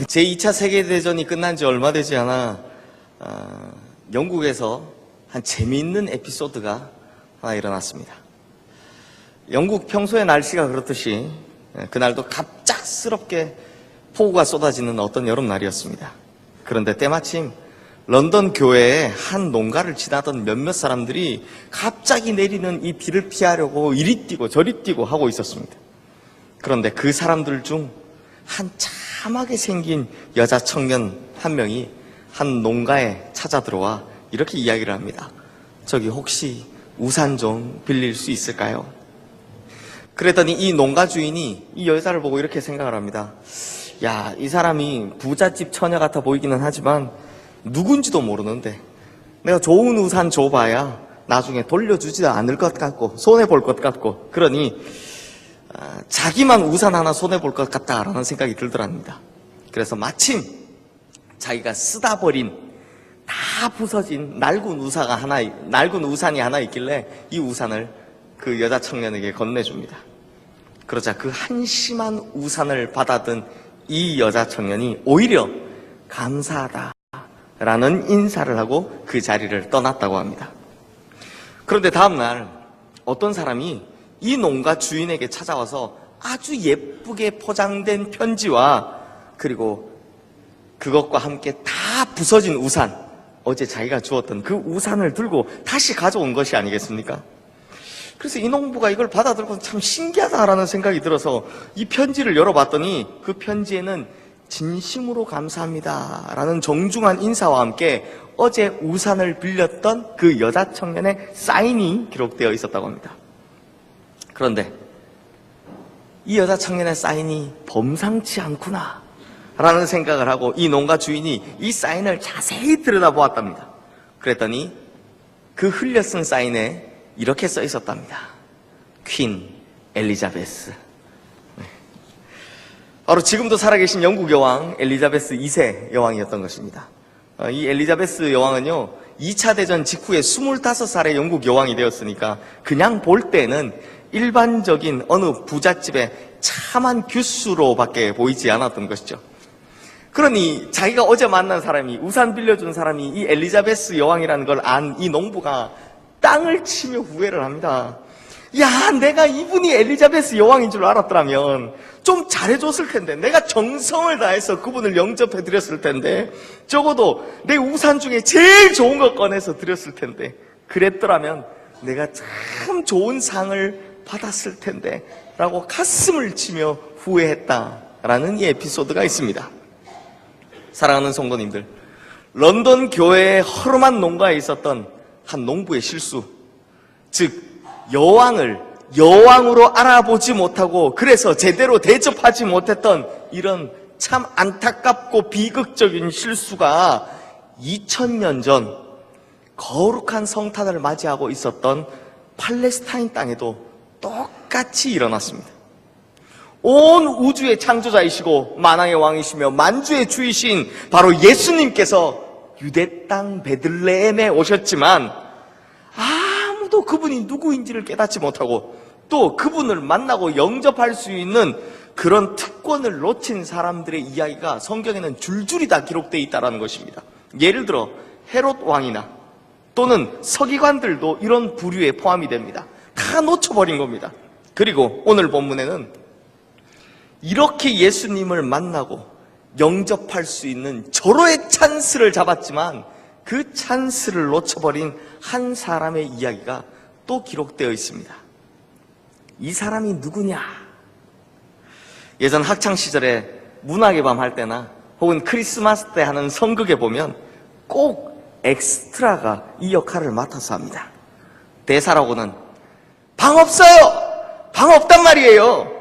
제2차 세계대전이 끝난 지 얼마 되지 않아 영국에서 한 재미있는 에피소드가 하나 일어났습니다. 영국 평소에 날씨가 그렇듯이 그날도 갑작스럽게 폭우가 쏟아지는 어떤 여름날이었습니다. 그런데 때마침 런던 교외에 한 농가를 지나던 몇몇 사람들이 갑자기 내리는 이 비를 피하려고 이리 뛰고 저리 뛰고 하고 있었습니다. 그런데 그 사람들 중 한 참하게 생긴 여자 청년 한 명이 한 농가에 찾아 들어와 이렇게 이야기를 합니다. 저기 혹시 우산 좀 빌릴 수 있을까요? 그랬더니 이 농가 주인이 이 여자를 보고 이렇게 생각을 합니다. 야, 이 사람이 부잣집 처녀 같아 보이기는 하지만 누군지도 모르는데 내가 좋은 우산 줘봐야 나중에 돌려주지도 않을 것 같고 손해볼 것 같고 그러니 자기만 우산 하나 손해볼 것 같다라는 생각이 들더랍니다. 그래서 마침 자기가 쓰다 버린 다 부서진 낡은 우산이 하나 있길래 이 우산을 그 여자 청년에게 건네줍니다. 그러자 그 한심한 우산을 받아든 이 여자 청년이 오히려 감사하다라는 인사를 하고 그 자리를 떠났다고 합니다. 그런데 다음날 어떤 사람이 이 농가 주인에게 찾아와서 아주 예쁘게 포장된 편지와 그리고 그것과 함께 다 부서진 우산, 어제 자기가 주었던 그 우산을 들고 다시 가져온 것이 아니겠습니까? 그래서 이 농부가 이걸 받아들고 참 신기하다라는 생각이 들어서 이 편지를 열어봤더니 그 편지에는 진심으로 감사합니다 라는 정중한 인사와 함께 어제 우산을 빌렸던 그 여자 청년의 사인이 기록되어 있었다고 합니다. 그런데 이 여자 청년의 사인이 범상치 않구나 라는 생각을 하고 이 농가 주인이 이 사인을 자세히 들여다보았답니다. 그랬더니 그 흘려 쓴 사인에 이렇게 써 있었답니다. 퀸 엘리자베스. 바로 지금도 살아계신 영국 여왕 엘리자베스 2세 여왕이었던 것입니다. 이 엘리자베스 여왕은요 2차 대전 직후에 25살의 영국 여왕이 되었으니까 그냥 볼 때는 일반적인 어느 부잣집의 참한 규수로밖에 보이지 않았던 것이죠. 그러니 자기가 어제 만난 사람이, 우산 빌려준 사람이 이 엘리자베스 여왕이라는 걸 안 이 농부가 땅을 치며 후회를 합니다. 야, 내가 이분이 엘리자베스 여왕인 줄 알았더라면 좀 잘해줬을 텐데, 내가 정성을 다해서 그분을 영접해드렸을 텐데, 적어도 내 우산 중에 제일 좋은 거 꺼내서 드렸을 텐데, 그랬더라면 내가 참 좋은 상을 받았을 텐데 라고 가슴을 치며 후회했다라는 이 에피소드가 있습니다. 사랑하는 성도님들, 런던 교회의 허름한 농가에 있었던 한 농부의 실수, 즉 여왕을 여왕으로 알아보지 못하고 그래서 제대로 대접하지 못했던 이런 참 안타깝고 비극적인 실수가 2000년 전 거룩한 성탄을 맞이하고 있었던 팔레스타인 땅에도 똑같이 일어났습니다. 온 우주의 창조자이시고 만왕의 왕이시며 만주의 주이신 바로 예수님께서 유대 땅 베들레헴에 오셨지만 아무도 그분이 누구인지를 깨닫지 못하고 또 그분을 만나고 영접할 수 있는 그런 특권을 놓친 사람들의 이야기가 성경에는 줄줄이 다 기록되어 있다는 것입니다. 예를 들어 헤롯 왕이나 또는 서기관들도 이런 부류에 포함이 됩니다. 다 놓쳐버린 겁니다. 그리고 오늘 본문에는 이렇게 예수님을 만나고 영접할 수 있는 절호의 찬스를 잡았지만 그 찬스를 놓쳐버린 한 사람의 이야기가 또 기록되어 있습니다. 이 사람이 누구냐? 예전 학창시절에 문학의 밤 할 때나 혹은 크리스마스 때 하는 성극에 보면 꼭 엑스트라가 이 역할을 맡아서 합니다. 대사라고는 방 없어요! 방 없단 말이에요!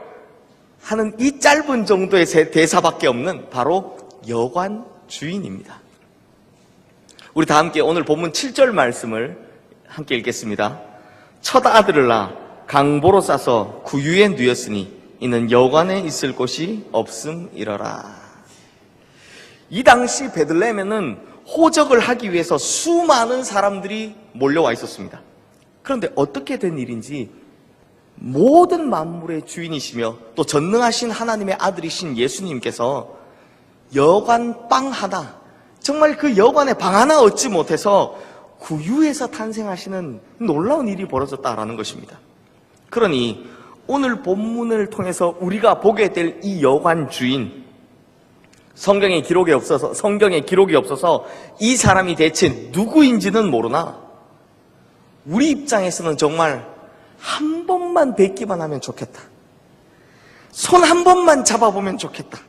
하는 이 짧은 정도의 대사밖에 없는 바로 여관 주인입니다. 우리 다 함께 오늘 본문 7절 말씀을 함께 읽겠습니다. 첫 아들을 낳아 강보로 싸서 구유에 누였으니 이는 여관에 있을 곳이 없음이러라. 이 당시 베들레헴에는 호적을 하기 위해서 수많은 사람들이 몰려와 있었습니다. 그런데 어떻게 된 일인지 모든 만물의 주인이시며 또 전능하신 하나님의 아들이신 예수님께서 여관 빵 하나, 정말 그 여관에 방 하나 얻지 못해서 구유에서 탄생하시는 놀라운 일이 벌어졌다라는 것입니다. 그러니 오늘 본문을 통해서 우리가 보게 될 이 여관 주인, 성경에 기록이 없어서 이 사람이 대체 누구인지는 모르나 우리 입장에서는 정말 한 번만 뵙기만 하면 좋겠다. 손 한 번만 잡아보면 좋겠다.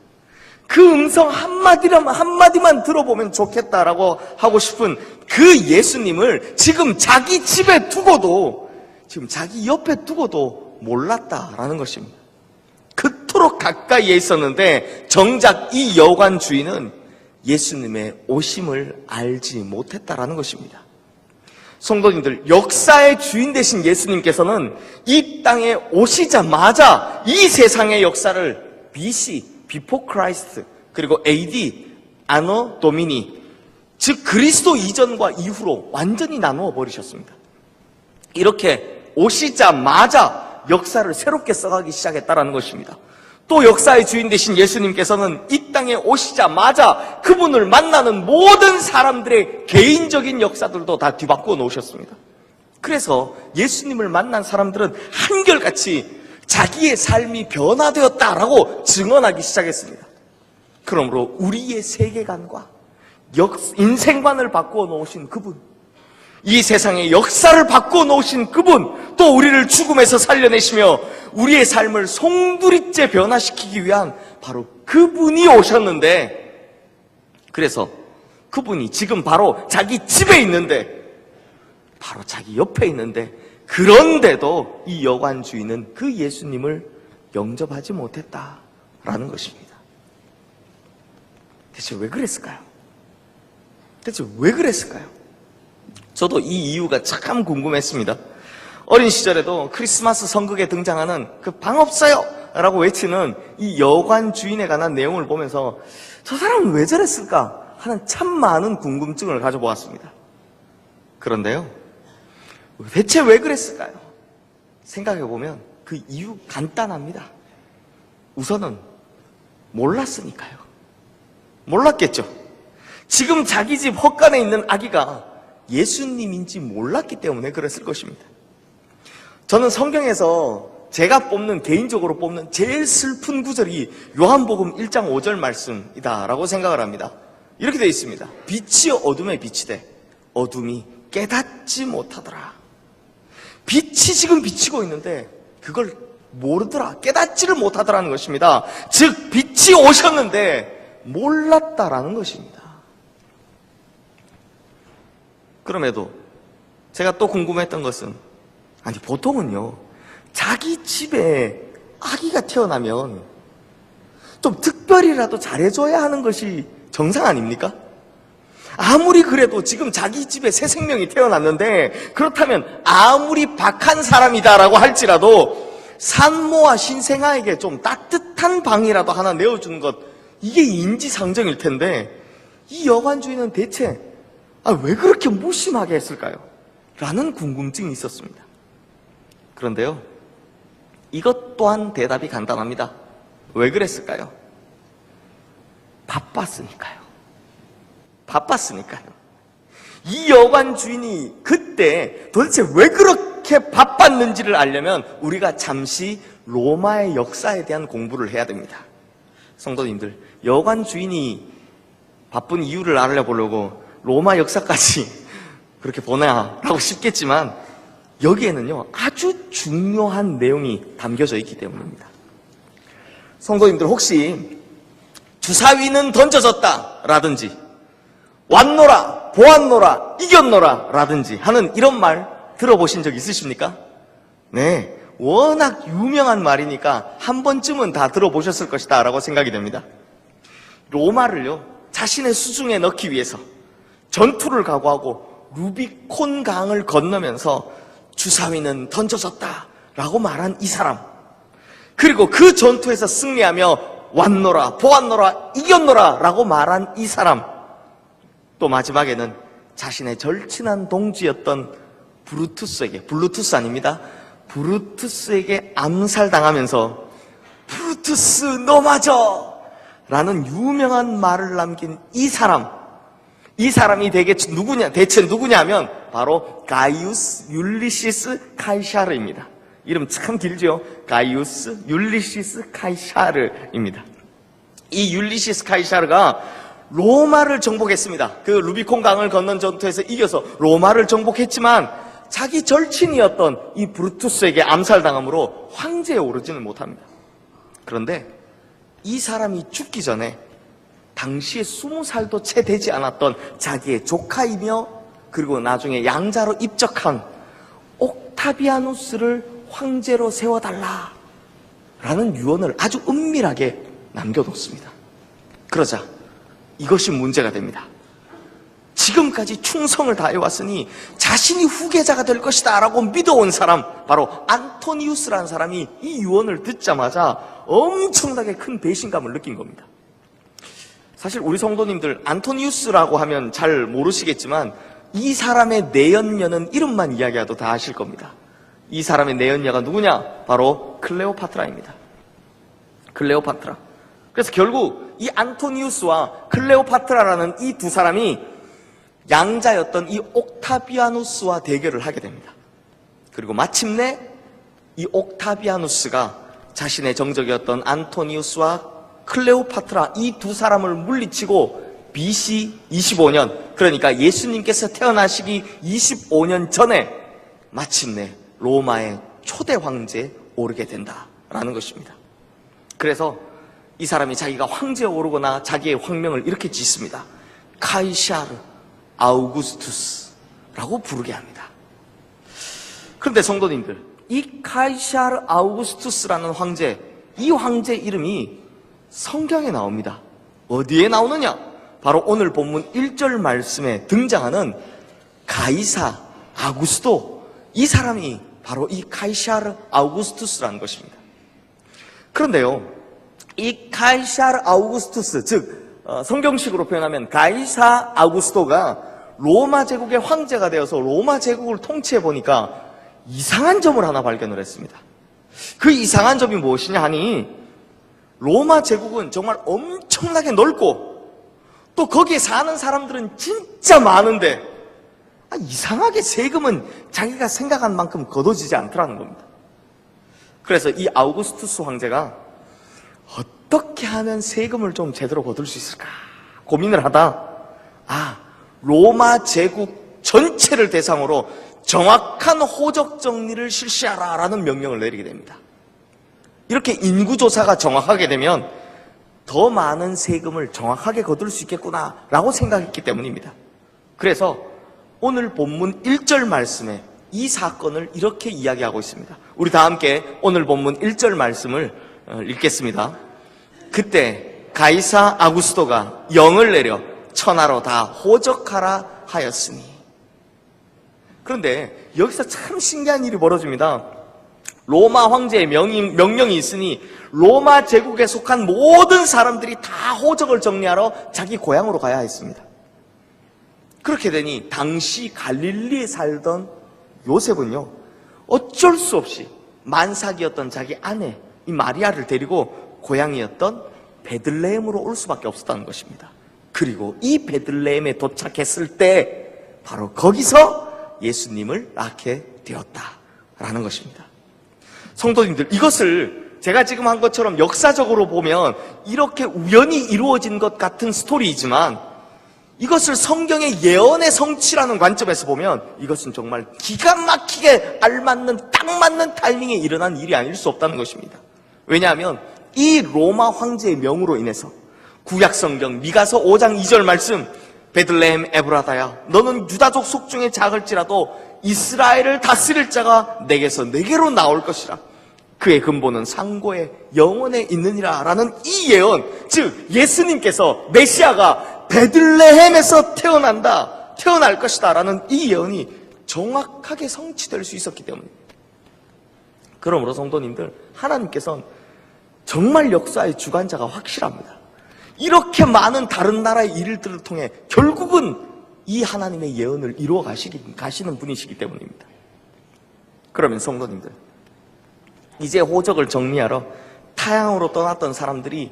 그 음성 한마디만 들어보면 좋겠다라고 하고 싶은 그 예수님을 지금 자기 집에 두고도, 지금 자기 옆에 두고도 몰랐다라는 것입니다. 그토록 가까이에 있었는데 정작 이 여관 주인은 예수님의 오심을 알지 못했다라는 것입니다. 성도님들, 역사의 주인 되신 예수님께서는 이 땅에 오시자마자 이 세상의 역사를 BC, Before Christ, 그리고 AD, Anno Domini, 즉 그리스도 이전과 이후로 완전히 나누어 버리셨습니다. 이렇게 오시자마자 역사를 새롭게 써가기 시작했다라는 것입니다. 또 역사의 주인 되신 예수님께서는 이 땅에 오시자마자 그분을 만나는 모든 사람들의 개인적인 역사들도 다 뒤바꾸어 놓으셨습니다. 그래서 예수님을 만난 사람들은 한결같이 자기의 삶이 변화되었다라고 증언하기 시작했습니다. 그러므로 우리의 세계관과 인생관을 바꾸어 놓으신 그분, 이 세상의 역사를 바꾸어 놓으신 그분, 또 우리를 죽음에서 살려내시며 우리의 삶을 송두리째 변화시키기 위한 바로 그분이 오셨는데, 그래서 그분이 지금 바로 자기 집에 있는데, 바로 자기 옆에 있는데, 그런데도 이 여관 주인은 그 예수님을 영접하지 못했다라는 것입니다. 대체 왜 그랬을까요? 저도 이 이유가 참 궁금했습니다. 어린 시절에도 크리스마스 성극에 등장하는 그 방 없어요! 라고 외치는 이 여관 주인에 관한 내용을 보면서 저 사람은 왜 저랬을까 하는 참 많은 궁금증을 가져보았습니다. 그런데요, 대체 왜 그랬을까요? 생각해보면 그 이유 간단합니다. 우선은 몰랐으니까요. 몰랐겠죠. 지금 자기 집 헛간에 있는 아기가 예수님인지 몰랐기 때문에 그랬을 것입니다. 저는 성경에서 제가 개인적으로 뽑는 제일 슬픈 구절이 요한복음 1장 5절 말씀이다라고 생각을 합니다. 이렇게 되어 있습니다. 빛이 어둠에 비치되 어둠이 깨닫지 못하더라. 빛이 지금 비치고 있는데 그걸 모르더라, 깨닫지를 못하더라는 것입니다. 즉 빛이 오셨는데 몰랐다라는 것입니다. 그럼에도 제가 또 궁금했던 것은, 아니 보통은요, 자기 집에 아기가 태어나면 좀 특별히라도 잘해줘야 하는 것이 정상 아닙니까? 아무리 그래도 지금 자기 집에 새 생명이 태어났는데, 그렇다면 아무리 박한 사람이다라고 할지라도 산모와 신생아에게 좀 따뜻한 방이라도 하나 내어주는 것, 이게 인지상정일 텐데 이 여관 주인은 대체 왜 그렇게 무심하게 했을까요? 라는 궁금증이 있었습니다. 그런데요, 이것 또한 대답이 간단합니다. 왜 그랬을까요? 바빴으니까요. 이 여관 주인이 그때 도대체 왜 그렇게 바빴는지를 알려면 우리가 잠시 로마의 역사에 대한 공부를 해야 됩니다. 성도님들, 여관 주인이 바쁜 이유를 알아보려고 로마 역사까지 그렇게 보내라고 싶겠지만 여기에는요, 아주 중요한 내용이 담겨져 있기 때문입니다. 성도님들, 혹시 주사위는 던져졌다 라든지 왔노라, 보았노라, 이겼노라 라든지 하는 이런 말 들어보신 적 있으십니까? 네, 워낙 유명한 말이니까 한 번쯤은 다 들어보셨을 것이다 라고 생각이 됩니다. 로마를요, 자신의 수중에 넣기 위해서 전투를 각오하고 루비콘 강을 건너면서 주사위는 던져졌다 라고 말한 이 사람, 그리고 그 전투에서 승리하며 왔노라, 보았노라, 이겼노라 라고 말한 이 사람, 또 마지막에는 자신의 절친한 동지였던 브루투스에게 암살당하면서 브루투스 너 맞아 라는 유명한 말을 남긴 이 사람이 대체 누구냐면 바로 가이우스 율리시스 카이사르입니다. 이름 참 길죠? 가이우스 율리시스 카이사르입니다. 이 율리시스 카이사르가 로마를 정복했습니다. 그 루비콘 강을 건넌 전투에서 이겨서 로마를 정복했지만 자기 절친이었던 이 브루투스에게 암살당함으로 황제에 오르지는 못합니다. 그런데 이 사람이 죽기 전에 당시에 20살도 채 되지 않았던 자기의 조카이며 그리고 나중에 양자로 입적한 옥타비아누스를 황제로 세워달라 라는 유언을 아주 은밀하게 남겨놓습니다. 그러자 이것이 문제가 됩니다. 지금까지 충성을 다해왔으니 자신이 후계자가 될 것이다 라고 믿어온 사람, 바로 안토니우스라는 사람이 이 유언을 듣자마자 엄청나게 큰 배신감을 느낀 겁니다. 사실 우리 성도님들 안토니우스라고 하면 잘 모르시겠지만 이 사람의 내연녀는 이름만 이야기해도 다 아실 겁니다. 이 사람의 내연녀가 누구냐? 바로 클레오파트라입니다. 클레오파트라. 그래서 결국 이 안토니우스와 클레오파트라라는 이 두 사람이 양자였던 이 옥타비아누스와 대결을 하게 됩니다. 그리고 마침내 이 옥타비아누스가 자신의 정적이었던 안토니우스와 클레오파트라 이 두 사람을 물리치고 BC 25년, 그러니까 예수님께서 태어나시기 25년 전에 마침내 로마의 초대 황제에 오르게 된다라는 것입니다. 그래서 이 사람이 자기가 황제에 오르거나 자기의 황명을 이렇게 짓습니다. 카이사르 아우구스투스라고 부르게 합니다. 그런데 성도님들, 이 카이사르 아우구스투스라는 황제, 이 황제 이름이 성경에 나옵니다. 어디에 나오느냐? 바로 오늘 본문 1절 말씀에 등장하는 가이사 아구스도, 이 사람이 바로 이 카이사르 아우구스투스라는 것입니다. 그런데요, 이 카이사르 아우구스투스, 즉 성경식으로 표현하면 가이사 아우구스토가 로마 제국의 황제가 되어서 로마 제국을 통치해 보니까 이상한 점을 하나 발견을 했습니다. 그 이상한 점이 무엇이냐 하니, 로마 제국은 정말 엄청나게 넓고 또 거기에 사는 사람들은 진짜 많은데 이상하게 세금은 자기가 생각한 만큼 거둬지지 않더라는 겁니다. 그래서 이 아우구스투스 황제가 어떻게 하면 세금을 좀 제대로 거둘 수 있을까 고민을 하다 로마 제국 전체를 대상으로 정확한 호적 정리를 실시하라 라는 명령을 내리게 됩니다. 이렇게 인구조사가 정확하게 되면 더 많은 세금을 정확하게 거둘 수 있겠구나 라고 생각했기 때문입니다. 그래서 오늘 본문 1절 말씀에 이 사건을 이렇게 이야기하고 있습니다. 우리 다 함께 오늘 본문 1절 말씀을 읽겠습니다. 그때 가이사 아구스토가 영을 내려 천하로 다 호적하라 하였으니. 그런데 여기서 참 신기한 일이 벌어집니다. 로마 황제의 명령이 있으니 로마 제국에 속한 모든 사람들이 다 호적을 정리하러 자기 고향으로 가야 했습니다. 그렇게 되니 당시 갈릴리에 살던 요셉은요, 어쩔 수 없이 만삭이었던 자기 아내 이 마리아를 데리고 고향이었던 베들레헴으로 올 수밖에 없었다는 것입니다. 그리고 이 베들레헴에 도착했을 때 바로 거기서 예수님을 낳게 되었다라는 것입니다. 성도님들, 이것을 제가 지금 한 것처럼 역사적으로 보면 이렇게 우연히 이루어진 것 같은 스토리이지만 이것을 성경의 예언의 성취라는 관점에서 보면 이것은 정말 기가 막히게 알맞는 딱 맞는 타이밍에 일어난 일이 아닐 수 없다는 것입니다. 왜냐하면 이 로마 황제의 명으로 인해서 구약성경 미가서 5장 2절 말씀, 베들레헴 에브라다야 너는 유다족 속 중에 작을지라도 이스라엘을 다스릴 자가 내게서 내게로 나올 것이라. 그의 근본은 상고의 영원에 있느니라 라는 이 예언, 즉 예수님께서 메시아가 베들레헴에서 태어날 것이다 라는 이 예언이 정확하게 성취될 수 있었기 때문입니다. 그러므로 성도님들, 하나님께서는 정말 역사의 주관자가 확실합니다. 이렇게 많은 다른 나라의 일들을 통해 결국은 이 하나님의 예언을 이루어 가시는 분이시기 때문입니다. 그러면 성도님들, 이제 호적을 정리하러 타향으로 떠났던 사람들이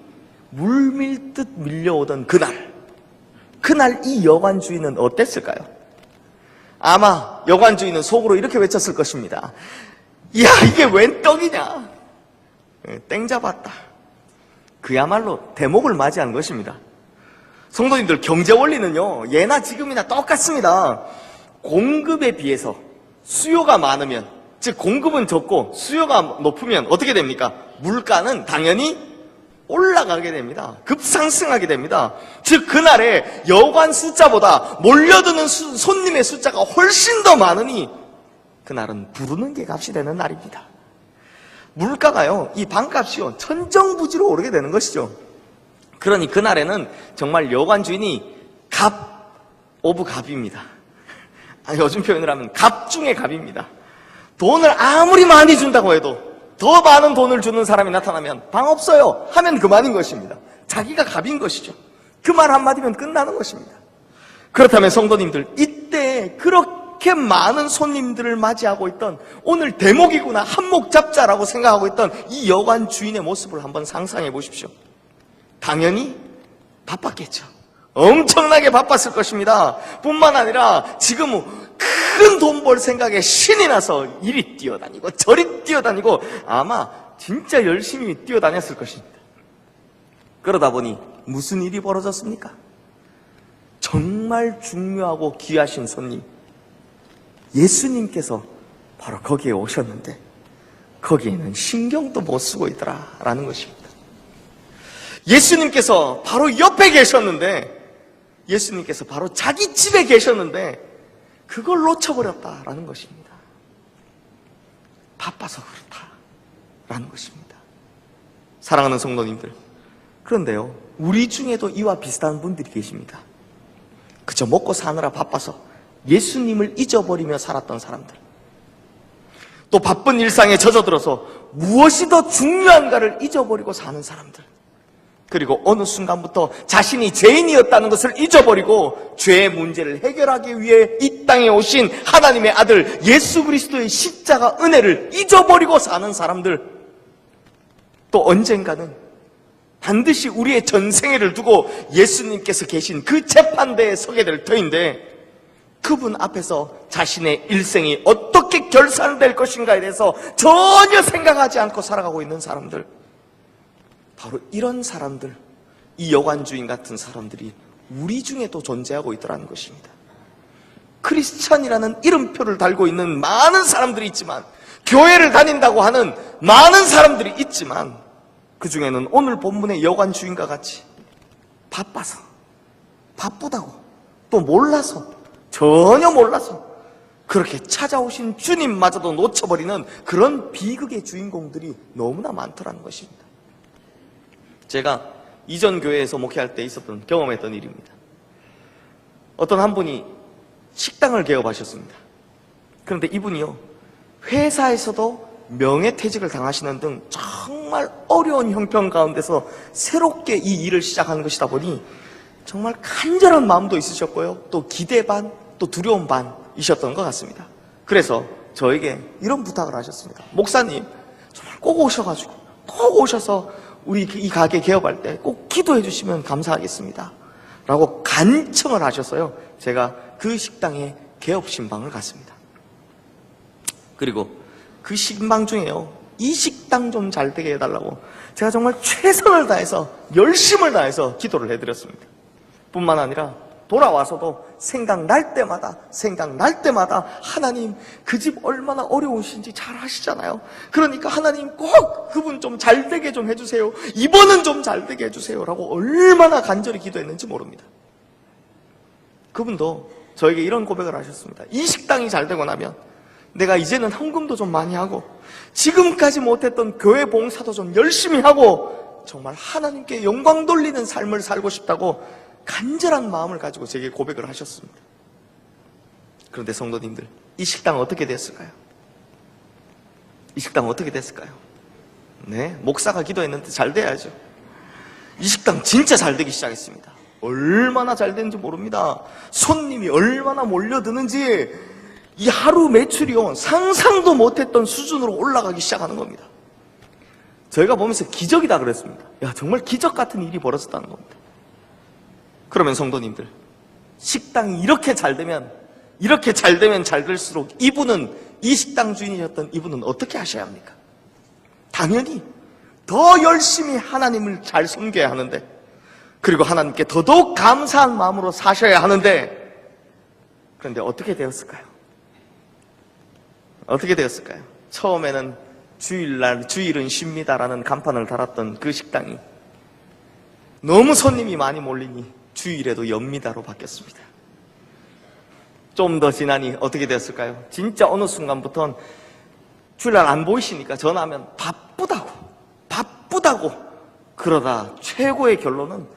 물밀듯 밀려오던 그날 이 여관 주인은 어땠을까요? 아마 여관 주인은 속으로 이렇게 외쳤을 것입니다. 야, 이게 웬 떡이냐? 땡 잡았다. 그야말로 대목을 맞이한 것입니다. 성도님들, 경제 원리는요, 예나 지금이나 똑같습니다. 공급에 비해서 수요가 많으면, 즉 공급은 적고 수요가 높으면 어떻게 됩니까? 물가는 당연히 올라가게 됩니다. 급상승하게 됩니다. 즉 그날에 여관 숫자보다 몰려드는 손님의 숫자가 훨씬 더 많으니 그날은 부르는 게 값이 되는 날입니다. 물가가요, 이 방값이요, 천정부지로 오르게 되는 것이죠. 그러니 그날에는 정말 여관 주인이 갑 오브 갑입니다. 요즘 표현을 하면 갑 중에 갑입니다. 돈을 아무리 많이 준다고 해도 더 많은 돈을 주는 사람이 나타나면 방 없어요 하면 그만인 것입니다. 자기가 갑인 것이죠. 그 말 한마디면 끝나는 것입니다. 그렇다면 성도님들, 이때 그렇게 많은 손님들을 맞이하고 있던, 오늘 대목이구나, 한몫 잡자라고 생각하고 있던 이 여관 주인의 모습을 한번 상상해 보십시오. 당연히 바빴겠죠. 엄청나게 바빴을 것입니다. 뿐만 아니라 지금 큰 돈 벌 생각에 신이 나서 이리 뛰어다니고 저리 뛰어다니고 아마 진짜 열심히 뛰어다녔을 것입니다. 그러다 보니 무슨 일이 벌어졌습니까? 정말 중요하고 귀하신 손님, 예수님께서 바로 거기에 오셨는데 거기에는 신경도 못 쓰고 있더라라는 것입니다. 예수님께서 바로 옆에 계셨는데, 예수님께서 바로 자기 집에 계셨는데 그걸 놓쳐버렸다라는 것입니다. 바빠서 그렇다라는 것입니다. 사랑하는 성도님들, 그런데요, 우리 중에도 이와 비슷한 분들이 계십니다. 그저 먹고 사느라 바빠서 예수님을 잊어버리며 살았던 사람들, 또 바쁜 일상에 젖어들어서 무엇이 더 중요한가를 잊어버리고 사는 사람들, 그리고 어느 순간부터 자신이 죄인이었다는 것을 잊어버리고 죄의 문제를 해결하기 위해 이 땅에 오신 하나님의 아들 예수 그리스도의 십자가 은혜를 잊어버리고 사는 사람들, 또 언젠가는 반드시 우리의 전생애를 두고 예수님께서 계신 그 재판대에 서게 될 터인데 그분 앞에서 자신의 일생이 어떻게 결산될 것인가에 대해서 전혀 생각하지 않고 살아가고 있는 사람들, 바로 이런 사람들, 이 여관 주인 같은 사람들이 우리 중에도 존재하고 있더라는 것입니다. 크리스찬이라는 이름표를 달고 있는 많은 사람들이 있지만, 교회를 다닌다고 하는 많은 사람들이 있지만, 그 중에는 오늘 본문의 여관 주인과 같이 바빠서, 바쁘다고, 또 몰라서, 전혀 몰라서 그렇게 찾아오신 주님마저도 놓쳐버리는 그런 비극의 주인공들이 너무나 많더라는 것입니다. 제가 이전 교회에서 목회할 때 있었던, 경험했던 일입니다. 어떤 한 분이 식당을 개업하셨습니다. 그런데 이분이요, 회사에서도 명예퇴직을 당하시는 등 정말 어려운 형편 가운데서 새롭게 이 일을 시작하는 것이다 보니 정말 간절한 마음도 있으셨고요, 또 기대 반, 또 두려움 반이셨던 것 같습니다. 그래서 저에게 이런 부탁을 하셨습니다. 목사님, 정말 꼭 오셔가지고, 꼭 오셔서 우리 이 가게 개업할 때 꼭 기도해 주시면 감사하겠습니다 라고 간청을 하셔서요, 제가 그 식당에 개업 신방을 갔습니다. 그리고 그 신방 중에요, 이 식당 좀 잘 되게 해달라고 제가 정말 최선을 다해서, 열심을 다해서 기도를 해드렸습니다. 뿐만 아니라 돌아와서도 생각날 때마다 하나님, 그 집 얼마나 어려우신지 잘 아시잖아요. 그러니까 하나님 꼭 그분 좀 잘 되게 좀 해주세요, 이번은 좀 잘 되게 해주세요 라고 얼마나 간절히 기도했는지 모릅니다. 그분도 저에게 이런 고백을 하셨습니다. 이 식당이 잘 되고 나면 내가 이제는 헌금도 좀 많이 하고 지금까지 못했던 교회 봉사도 좀 열심히 하고 정말 하나님께 영광 돌리는 삶을 살고 싶다고 간절한 마음을 가지고 제게 고백을 하셨습니다. 그런데 성도님들, 이 식당은 어떻게 됐을까요? 이 식당은 어떻게 됐을까요? 네, 목사가 기도했는데 잘 돼야죠. 이 식당 진짜 잘 되기 시작했습니다. 얼마나 잘 되는지 모릅니다. 손님이 얼마나 몰려드는지 이 하루 매출이요, 상상도 못했던 수준으로 올라가기 시작하는 겁니다. 저희가 보면서 기적이다 그랬습니다. 야, 정말 기적 같은 일이 벌어졌다는 겁니다. 그러면 성도님들, 식당이 이렇게 잘 되면 잘 될수록 이 식당 주인이셨던 이분은 어떻게 하셔야 합니까? 당연히 더 열심히 하나님을 잘 섬겨야 하는데, 그리고 하나님께 더더욱 감사한 마음으로 사셔야 하는데, 그런데 어떻게 되었을까요? 처음에는 주일은 쉽니다라는 간판을 달았던 그 식당이 너무 손님이 많이 몰리니 주일에도 엽니다로 바뀌었습니다. 좀 더 지나니 어떻게 되었을까요? 진짜 어느 순간부터는 주일날 안 보이시니까 전화하면 바쁘다고 그러다 최고의 결론은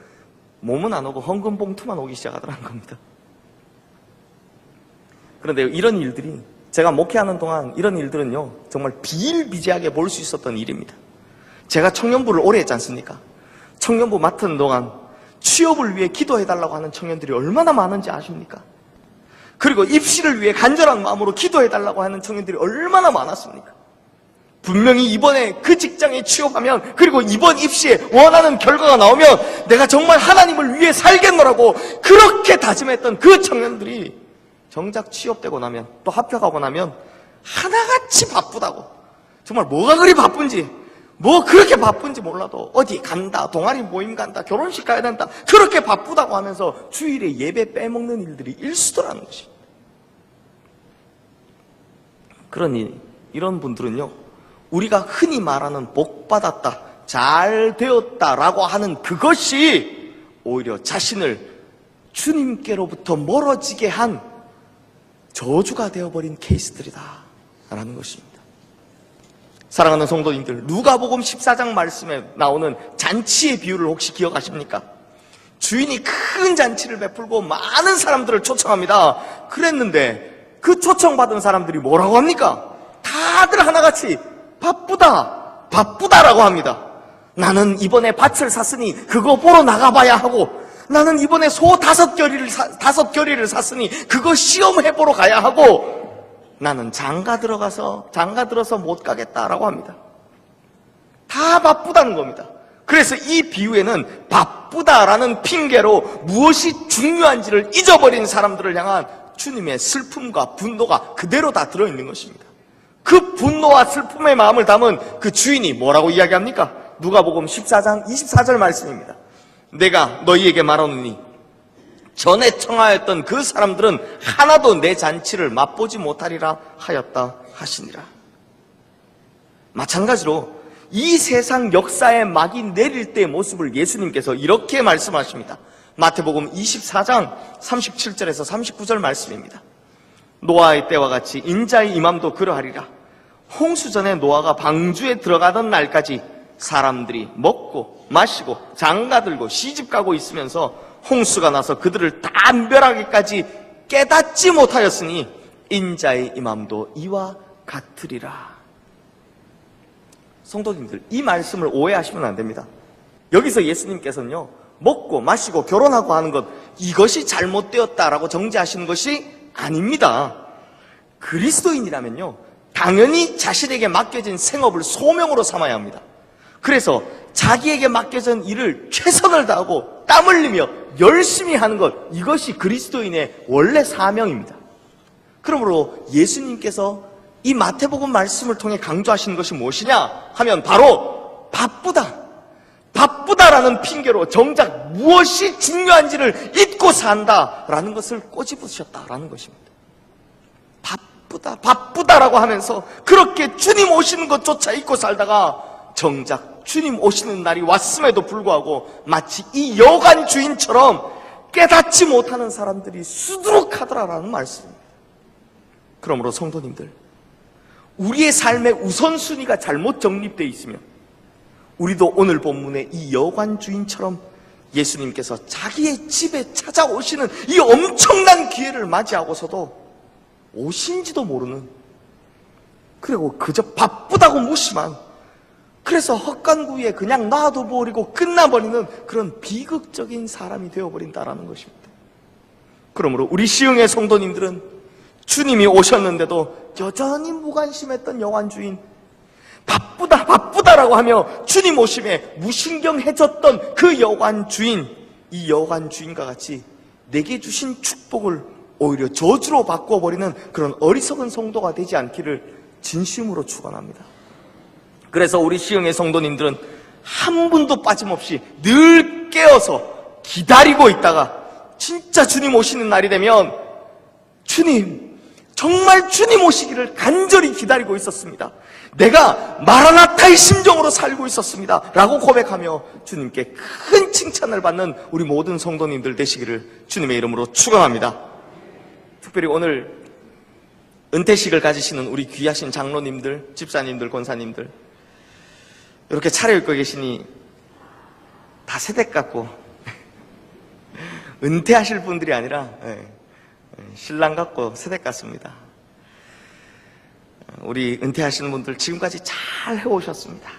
몸은 안 오고 헌금 봉투만 오기 시작하더라는 겁니다. 그런데 이런 일들이, 제가 목회하는 동안 이런 일들은요, 정말 비일비재하게 볼 수 있었던 일입니다. 제가 청년부를 오래 했지 않습니까? 청년부 맡은 동안 취업을 위해 기도해달라고 하는 청년들이 얼마나 많은지 아십니까? 그리고 입시를 위해 간절한 마음으로 기도해달라고 하는 청년들이 얼마나 많았습니까? 분명히 이번에 그 직장에 취업하면, 그리고 이번 입시에 원하는 결과가 나오면 내가 정말 하나님을 위해 살겠노라고 그렇게 다짐했던 그 청년들이 정작 취업되고 나면, 또 합격하고 나면 하나같이 바쁘다고, 정말 뭐가 그리 바쁜지, 뭐 그렇게 바쁜지 몰라도 어디 간다, 동아리 모임 간다, 결혼식 가야 된다, 그렇게 바쁘다고 하면서 주일에 예배 빼먹는 일들이 일수더라는 것입니다. 그러니 이런 분들은요, 우리가 흔히 말하는 복받았다, 잘 되었다라고 하는 그것이 오히려 자신을 주님께로부터 멀어지게 한 저주가 되어버린 케이스들이다 라는 것입니다. 사랑하는 성도님들, 누가복음 14장 말씀에 나오는 잔치의 비유를 혹시 기억하십니까? 주인이 큰 잔치를 베풀고 많은 사람들을 초청합니다. 그랬는데 그 초청받은 사람들이 뭐라고 합니까? 다들 하나같이 바쁘다라고 합니다. 나는 이번에 밭을 샀으니 그거 보러 나가봐야 하고, 나는 이번에 소 5겨리를 샀으니 그거 시험해보러 가야 하고, 나는 장가 들어서 못 가겠다라고 합니다. 다 바쁘다는 겁니다. 그래서 이 비유에는 바쁘다라는 핑계로 무엇이 중요한지를 잊어버린 사람들을 향한 주님의 슬픔과 분노가 그대로 다 들어있는 것입니다. 그 분노와 슬픔의 마음을 담은 그 주인이 뭐라고 이야기합니까? 누가복음 14장 24절 말씀입니다. 내가 너희에게 말하노니 전에 청하였던 그 사람들은 하나도 내 잔치를 맛보지 못하리라 하였다 하시니라. 마찬가지로 이 세상 역사의 막이 내릴 때의 모습을 예수님께서 이렇게 말씀하십니다. 마태복음 24장 37절에서 39절 말씀입니다. 노아의 때와 같이 인자의 임함도 그러하리라. 홍수전에 노아가 방주에 들어가던 날까지 사람들이 먹고 마시고 장가들고 시집가고 있으면서 홍수가 나서 그들을 다 멸하기까지 깨닫지 못하였으니 인자의 임함도 이와 같으리라. 성도님들, 이 말씀을 오해하시면 안 됩니다. 여기서 예수님께서는요, 먹고 마시고 결혼하고 하는 것, 이것이 잘못되었다라고 정죄하시는 것이 아닙니다. 그리스도인이라면요, 당연히 자신에게 맡겨진 생업을 소명으로 삼아야 합니다. 그래서 자기에게 맡겨진 일을 최선을 다하고 땀 흘리며 열심히 하는 것, 이것이 그리스도인의 원래 사명입니다. 그러므로 예수님께서 이 마태복음 말씀을 통해 강조하시는 것이 무엇이냐 하면 바로 바쁘다라는 핑계로 정작 무엇이 중요한지를 잊고 산다라는 것을 꼬집으셨다라는 것입니다. 바쁘다라고 하면서 그렇게 주님 오시는 것조차 잊고 살다가 정작 주님 오시는 날이 왔음에도 불구하고 마치 이 여관 주인처럼 깨닫지 못하는 사람들이 수두룩하더라라는 말씀입니다. 그러므로 성도님들, 우리의 삶의 우선순위가 잘못 정립되어 있으면 우리도 오늘 본문의 이 여관 주인처럼 예수님께서 자기의 집에 찾아오시는 이 엄청난 기회를 맞이하고서도 오신지도 모르는, 그리고 그저 바쁘다고 무시만, 그래서 헛간구이에 그냥 놔둬버리고 끝나버리는 그런 비극적인 사람이 되어버린다라는 것입니다. 그러므로 우리 시흥의 성도님들은 주님이 오셨는데도 여전히 무관심했던 여관 주인, 바쁘다라고 하며 주님 오심에 무신경해졌던 그 여관 주인, 이 여관 주인과 같이 내게 주신 축복을 오히려 저주로 바꿔버리는 그런 어리석은 성도가 되지 않기를 진심으로 축원합니다. 그래서 우리 시흥의 성도님들은 한 분도 빠짐없이 늘 깨어서 기다리고 있다가 진짜 주님 오시는 날이 되면 정말 주님 오시기를 간절히 기다리고 있었습니다. 내가 마라나타의 심정으로 살고 있었습니다 라고 고백하며 주님께 큰 칭찬을 받는 우리 모든 성도님들 되시기를 주님의 이름으로 축원합니다. 특별히 오늘 은퇴식을 가지시는 우리 귀하신 장로님들, 집사님들, 권사님들 이렇게 차려입고 계시니 다 세댁 같고 은퇴하실 분들이 아니라 신랑 같고 세댁 같습니다. 우리 은퇴하시는 분들 지금까지 잘 해오셨습니다.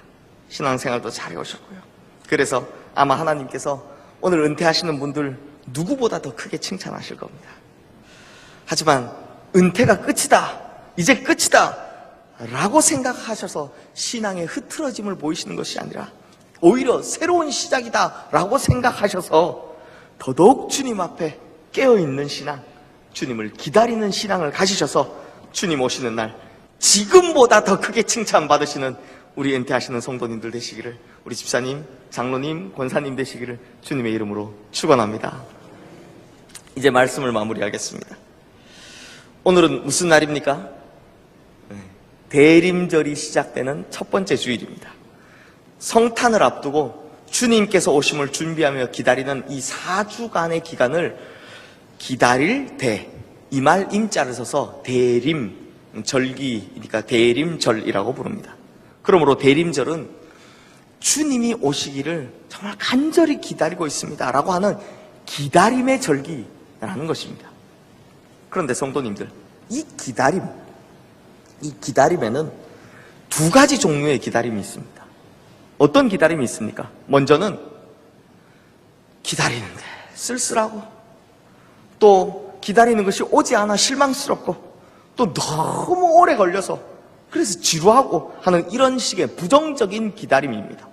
신앙생활도 잘 해오셨고요. 그래서 아마 하나님께서 오늘 은퇴하시는 분들 누구보다 더 크게 칭찬하실 겁니다. 하지만 은퇴가 끝이다, 이제 끝이다 라고 생각하셔서 신앙의 흐트러짐을 보이시는 것이 아니라 오히려 새로운 시작이다 라고 생각하셔서 더더욱 주님 앞에 깨어있는 신앙, 주님을 기다리는 신앙을 가지셔서 주님 오시는 날 지금보다 더 크게 칭찬받으시는 우리 은퇴하시는 성도님들 되시기를, 우리 집사님, 장로님, 권사님 되시기를 주님의 이름으로 축원합니다. 이제 말씀을 마무리하겠습니다. 오늘은 무슨 날입니까? 대림절이 시작되는 첫 번째 주일입니다. 성탄을 앞두고 주님께서 오심을 준비하며 기다리는 이 4주간의 기간을 기다릴 대, 이 말 임자를 써서 대림절기니까 대림절이라고 부릅니다. 그러므로 대림절은 주님이 오시기를 정말 간절히 기다리고 있습니다 라고 하는 기다림의 절기라는 것입니다. 그런데 성도님들, 이 기다림에는 두 가지 종류의 기다림이 있습니다. 어떤 기다림이 있습니까? 먼저는 기다리는데 쓸쓸하고, 또 기다리는 것이 오지 않아 실망스럽고, 또 너무 오래 걸려서 그래서 지루하고 하는 이런 식의 부정적인 기다림입니다.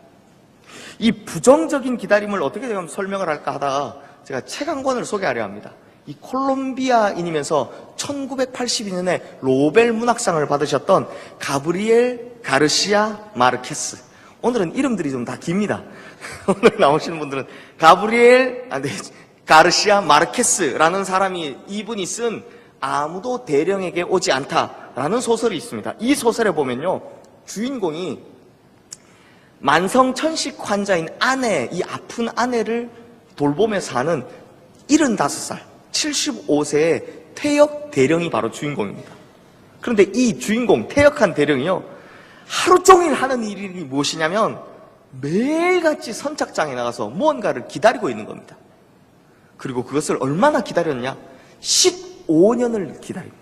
이 부정적인 기다림을 어떻게 설명을 할까 하다가 제가 책 한 권을 소개하려 합니다. 이 콜롬비아인이면서 1982년에 노벨 문학상을 받으셨던 가브리엘 가르시아 마르케스. 오늘은 이름들이 좀 다 깁니다. 오늘 나오시는 분들은 가르시아 마르케스라는 사람이, 이분이 쓴 아무도 대령에게 오지 않다라는 소설이 있습니다. 이 소설에 보면요, 주인공이 만성천식 환자인 아내, 이 아픈 아내를 돌보며 사는 75살 75세의 퇴역 대령이 바로 주인공입니다. 그런데 이 주인공, 퇴역한 대령이요, 하루 종일 하는 일이 무엇이냐면 매일같이 선착장에 나가서 무언가를 기다리고 있는 겁니다. 그리고 그것을 얼마나 기다렸냐? 15년을 기다립니다.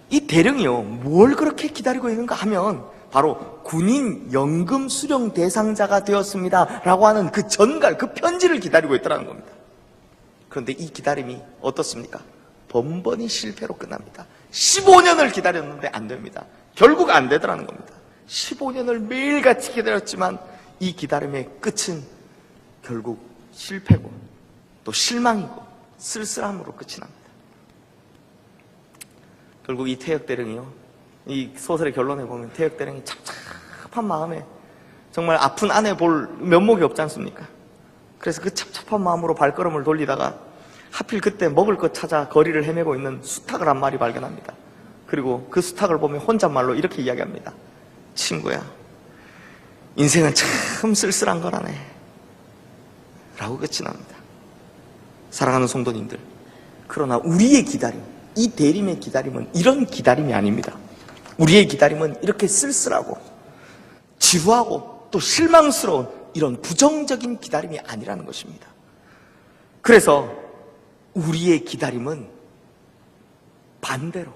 이 대령이요, 뭘 그렇게 기다리고 있는가 하면 바로 군인 연금 수령 대상자가 되었습니다 라고 하는 그 전갈, 그 편지를 기다리고 있더라는 겁니다. 그런데 이 기다림이 어떻습니까? 번번이 실패로 끝납니다. 15년을 기다렸는데 안 됩니다. 결국 안 되더라는 겁니다. 15년을 매일같이 기다렸지만 이 기다림의 끝은 결국 실패고 또 실망이고 쓸쓸함으로 끝이 납니다. 결국 이 퇴역대령이요, 이 소설의 결론에 보면 퇴역대령이 찹찹한 마음에 정말 아픈 아내 볼 면목이 없지 않습니까? 그래서 그 찹찹한 마음으로 발걸음을 돌리다가 하필 그때 먹을 것 찾아 거리를 헤매고 있는 수탉을 한 마리 발견합니다. 그리고 그 수탉을 보면 혼잣말로 이렇게 이야기합니다. 친구야, 인생은 참 쓸쓸한 거라네 라고 끝이 납니다. 사랑하는 성도님들, 그러나 우리의 기다림, 이 대림의 기다림은 이런 기다림이 아닙니다. 우리의 기다림은 이렇게 쓸쓸하고 지루하고 또 실망스러운 이런 부정적인 기다림이 아니라는 것입니다. 그래서 우리의 기다림은 반대로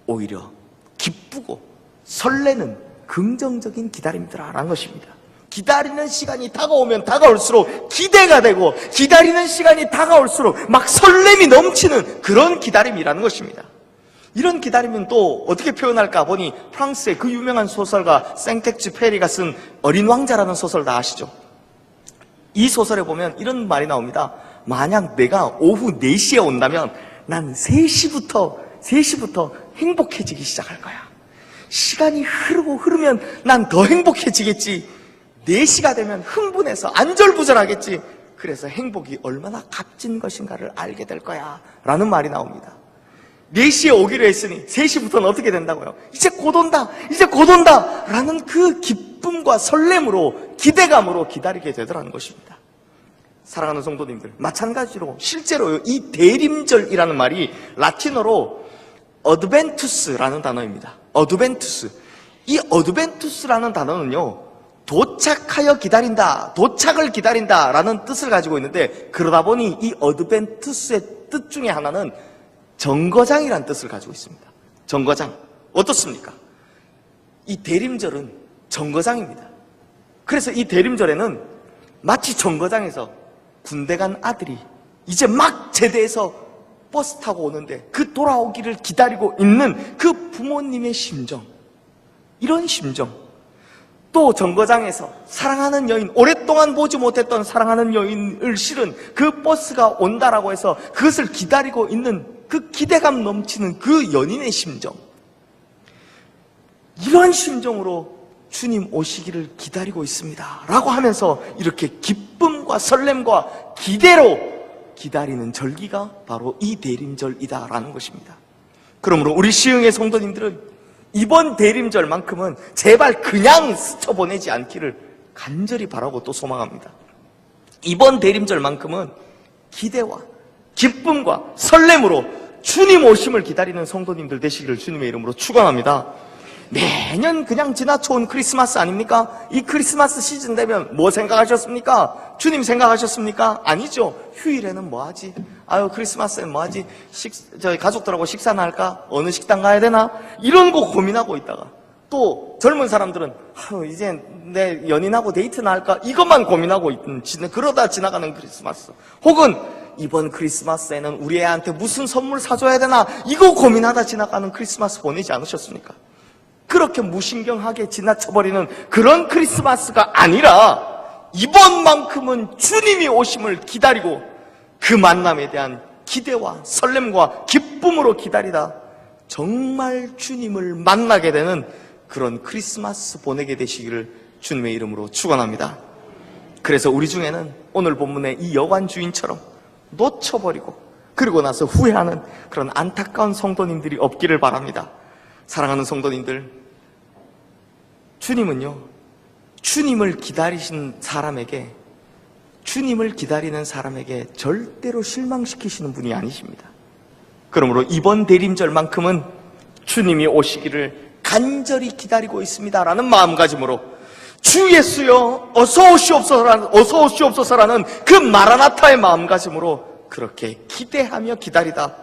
오히려 기쁘고 설레는 긍정적인 기다림이라는 것입니다. 기다리는 시간이 다가오면 다가올수록 기대가 되고, 기다리는 시간이 다가올수록 막 설렘이 넘치는 그런 기다림이라는 것입니다. 이런 기다림은 또 어떻게 표현할까 보니 프랑스의 그 유명한 소설가 생텍쥐페리가 쓴 어린 왕자라는 소설 다 아시죠? 이 소설에 보면 이런 말이 나옵니다. 만약 내가 오후 4시에 온다면 난 3시부터 행복해지기 시작할 거야. 시간이 흐르면 난 더 행복해지겠지. 4시가 되면 흥분해서 안절부절하겠지. 그래서 행복이 얼마나 값진 것인가를 알게 될 거야 라는 말이 나옵니다. 4시에 오기로 했으니 3시부터는 어떻게 된다고요? 이제 곧 온다 라는 그 기쁨과 설렘으로, 기대감으로 기다리게 되더라는 것입니다. 사랑하는 성도님들, 마찬가지로 실제로 이 대림절이라는 말이 라틴어로 어드벤투스라는 단어입니다. 어드벤투스. 이 어드벤투스라는 단어는요, 도착하여 기다린다, 도착을 기다린다 라는 뜻을 가지고 있는데, 그러다 보니 이 어드벤투스의 뜻 중에 하나는 정거장이라는 뜻을 가지고 있습니다. 정거장. 어떻습니까? 이 대림절은 정거장입니다. 그래서 이 대림절에는 마치 정거장에서 군대 간 아들이 이제 막 제대해서 버스 타고 오는데 그 돌아오기를 기다리고 있는 그 부모님의 심정, 이런 심정, 또 정거장에서 사랑하는 여인, 오랫동안 보지 못했던 사랑하는 여인을 실은 그 버스가 온다라고 해서 그것을 기다리고 있는 그 기대감 넘치는 그 연인의 심정, 이런 심정으로 주님 오시기를 기다리고 있습니다 라고 하면서 이렇게 기쁨과 설렘과 기대로 기다리는 절기가 바로 이 대림절이다 라는 것입니다. 그러므로 우리 시흥의 성도님들은 이번 대림절만큼은 제발 그냥 스쳐보내지 않기를 간절히 바라고 또 소망합니다. 이번 대림절만큼은 기대와 기쁨과 설렘으로 주님 오심을 기다리는 성도님들 되시기를 주님의 이름으로 축원합니다. 매년 그냥 지나쳐온 크리스마스 아닙니까? 이 크리스마스 시즌 되면 뭐 생각하셨습니까? 주님 생각하셨습니까? 아니죠. 휴일에는 뭐 하지? 아유, 크리스마스에는 뭐 하지? 저희 가족들하고 식사나 할까? 어느 식당 가야 되나? 이런 거 고민하고 있다가, 또 젊은 사람들은 이제 내 연인하고 데이트나 할까? 이것만 고민하고 있는, 그러다 지나가는 크리스마스. 혹은 이번 크리스마스에는 우리 애한테 무슨 선물 사줘야 되나? 이거 고민하다 지나가는 크리스마스 보내지 않으셨습니까? 그렇게 무신경하게 지나쳐버리는 그런 크리스마스가 아니라 이번만큼은 주님이 오심을 기다리고 그 만남에 대한 기대와 설렘과 기쁨으로 기다리다 정말 주님을 만나게 되는 그런 크리스마스 보내게 되시기를 주님의 이름으로 축원합니다. 그래서 우리 중에는 오늘 본문의 이 여관 주인처럼 놓쳐버리고 그리고 나서 후회하는 그런 안타까운 성도님들이 없기를 바랍니다. 사랑하는 성도님들, 주님은요, 주님을 기다리신 사람에게, 주님을 기다리는 사람에게 절대로 실망시키시는 분이 아니십니다. 그러므로 이번 대림절만큼은 주님이 오시기를 간절히 기다리고 있습니다라는 마음가짐으로 주 예수여 어서 오시옵소서라는 그 마라나타의 마음가짐으로 그렇게 기대하며 기다리다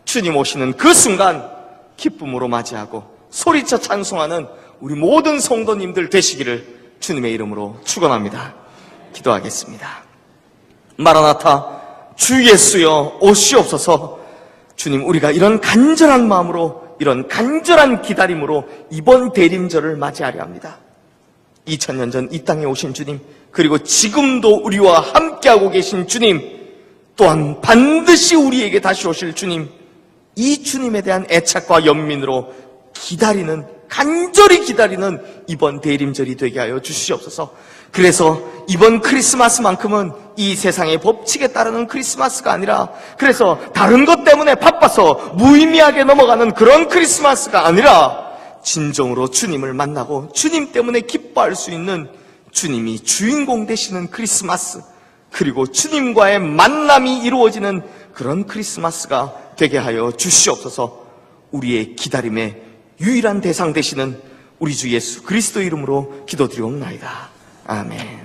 주님 오시는 그 순간 기쁨으로 맞이하고 소리쳐 찬송하는 우리 모든 성도님들 되시기를 주님의 이름으로 축원합니다. 기도하겠습니다. 마라나타, 주 예수여 오시옵소서. 주님, 우리가 이런 간절한 마음으로, 이런 간절한 기다림으로 이번 대림절을 맞이하려 합니다. 2000년 전 이 땅에 오신 주님, 그리고 지금도 우리와 함께하고 계신 주님, 또한 반드시 우리에게 다시 오실 주님, 이 주님에 대한 애착과 연민으로 기다리는, 간절히 기다리는 이번 대림절이 되게 하여 주시옵소서. 그래서 이번 크리스마스만큼은 이 세상의 법칙에 따르는 크리스마스가 아니라, 그래서 다른 것 때문에 바빠서 무의미하게 넘어가는 그런 크리스마스가 아니라 진정으로 주님을 만나고 주님 때문에 기뻐할 수 있는, 주님이 주인공 되시는 크리스마스, 그리고 주님과의 만남이 이루어지는 그런 크리스마스가 되게 하여 주시옵소서. 우리의 기다림의 유일한 대상 되시는 우리 주 예수 그리스도 이름으로 기도드리옵나이다. 아멘.